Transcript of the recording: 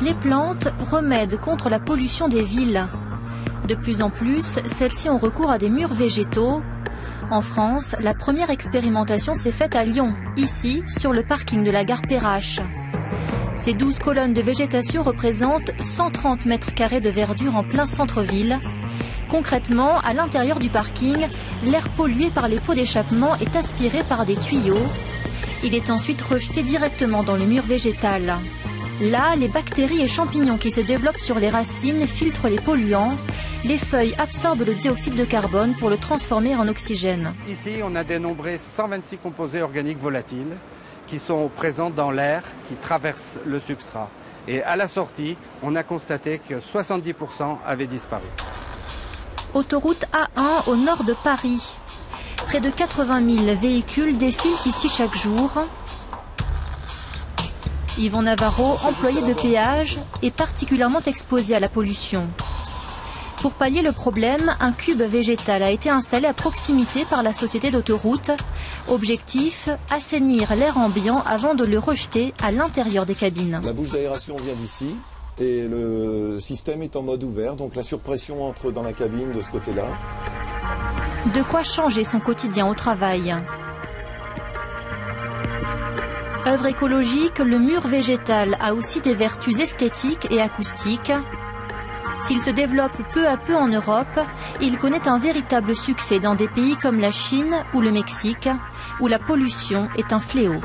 Les plantes, remèdes contre la pollution des villes. De plus en plus, celles-ci ont recours à des murs végétaux. En France, la première expérimentation s'est faite à Lyon, ici, sur le parking de la gare Perrache. Ces 12 colonnes de végétation représentent 130 mètres carrés de verdure en plein centre-ville. Concrètement, à l'intérieur du parking, l'air pollué par les pots d'échappement est aspiré par des tuyaux. Il est ensuite rejeté directement dans le mur végétal. Là, les bactéries et champignons qui se développent sur les racines filtrent les polluants. Les feuilles absorbent le dioxyde de carbone pour le transformer en oxygène. Ici, on a dénombré 126 composés organiques volatiles qui sont présents dans l'air qui traverse le substrat. Et à la sortie, on a constaté que 70% avaient disparu. Autoroute A1 au nord de Paris. Près de 80 000 véhicules défilent ici chaque jour. Yvon Navarro, employé de péage, est particulièrement exposé à la pollution. Pour pallier le problème, un cube végétal a été installé à proximité par la société d'autoroute. Objectif, assainir l'air ambiant avant de le rejeter à l'intérieur des cabines. La bouche d'aération vient d'ici et le système est en mode ouvert, donc la surpression entre dans la cabine de ce côté-là. De quoi changer son quotidien au travail. Œuvre écologique, le mur végétal a aussi des vertus esthétiques et acoustiques. S'il se développe peu à peu en Europe, il connaît un véritable succès dans des pays comme la Chine ou le Mexique, où la pollution est un fléau.